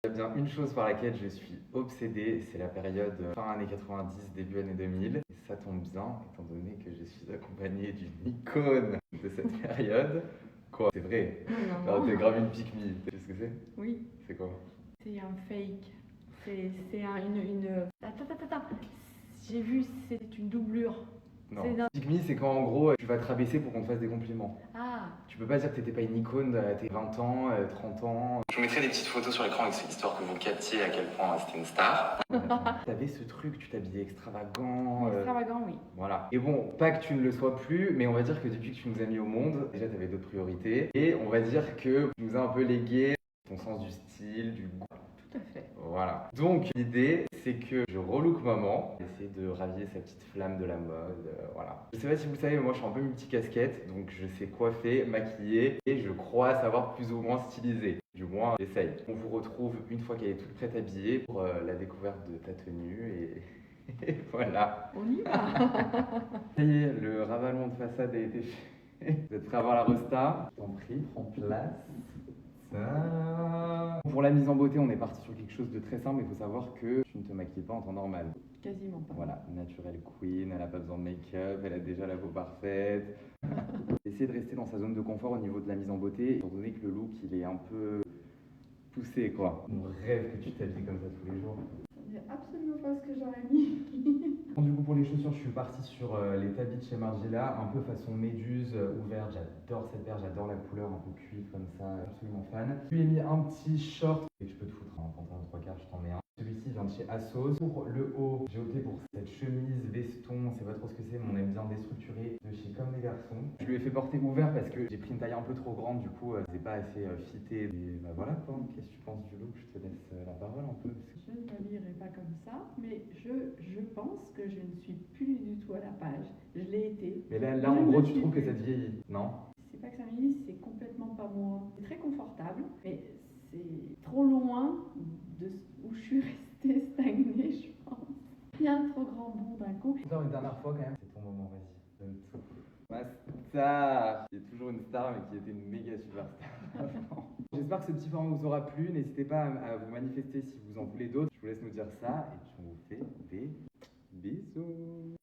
Il y a bien une chose par laquelle je suis obsédé, c'est la période fin années 90, début années 2000. Et ça tombe bien, étant donné que je suis accompagné d'une icône de cette période. Quoi? C'est vrai. Non, Non, non. t'es grave une pique me. Tu sais ce que c'est? Oui, C'est quoi? c'est un fake. C'est une. Attends. J'ai vu, c'est une doublure. Non. C'est d'un- Pique me, c'est quand en gros tu vas te rabaisser pour qu'on te fasse des compliments. Ah, Tu peux pas dire que t'étais pas une icône à tes 20 ans, 30 ans. Je vous mettrai des petites photos sur l'écran avec cette histoire que vous captiez à quel point c'était une star. T'avais ce truc, tu t'habillais extravagant. extravagant, oui. Voilà. Et bon, pas que tu ne le sois plus, mais on va dire que depuis que tu nous as mis au monde, déjà t'avais d'autres priorités. Et on va dire que tu nous as un peu légué ton sens du style, du goût. Tout à fait. Voilà. Donc l'idée, c'est que je relook maman, essayer de raviver sa petite flamme de la mode, voilà. Je sais pas si vous le savez, mais moi je suis un peu multi-casquette, donc je sais coiffer, maquiller, et je crois savoir plus ou moins styliser. Du moins, j'essaye. On vous retrouve une fois qu'elle est toute prête habillée pour la découverte de ta tenue, et voilà. On y va. Ça y est, le ravalement de façade a été fait. Vous êtes prêts à voir la resta? Je t'en prie, prends place. Ça. Pour la mise en beauté, on est parti sur quelque chose de très simple. Il faut savoir que tu ne te maquilles pas en temps normal. Quasiment pas. Voilà, naturelle queen, elle n'a pas besoin de make-up, elle a déjà la peau parfaite. Essayez de rester dans sa zone de confort au niveau de la mise en beauté, étant donné que le look il est un peu poussé quoi. On rêve que tu t'habilles comme ça tous les jours. C'est absolument pas ce que j'aurais mis. Du coup, pour les chaussures, je suis parti sur les tabis de chez Margiela, un peu façon méduse, ouverte. J'adore cette paire, j'adore la couleur un peu cuivre comme ça, absolument fan. Je lui ai mis un petit short et je peux te foutre un pantalon 3/4, je t'en mets un. Celui-ci vient de chez Assos. Pour le haut, j'ai opté pour cette chemise, veston, c'est pas trop ce que c'est, mais on aime bien déstructuré de chez Comme des Garçons. Je lui ai fait porter ouvert parce que j'ai pris une taille un peu trop grande, du coup, c'est pas assez fité. Et bah voilà quoi, qu'est-ce que tu penses du look? Je te laisse la parole un peu. Je ne m'habillerai pas comme ça, mais je pense que je ne suis plus du tout à la page. Je l'ai été. Mais là Je en ne gros, le tu suis trouves que plus. ça te vieillit, non? C'est pas que ça m'énerve, c'est complètement pas moi. C'est très confortable, mais c'est trop loin de où je suis restée stagnée, je pense. Il y a un trop grand bond d'un coup. Encore une dernière fois quand même. C'est ton moment, vas-y, donne tout. Ma star, qui est toujours une star mais qui était une méga superstar avant. J'espère que ce petit format vous aura plu. N'hésitez pas à vous manifester si vous en voulez d'autres. Je vous laisse nous dire ça et puis on vous fait des bisous.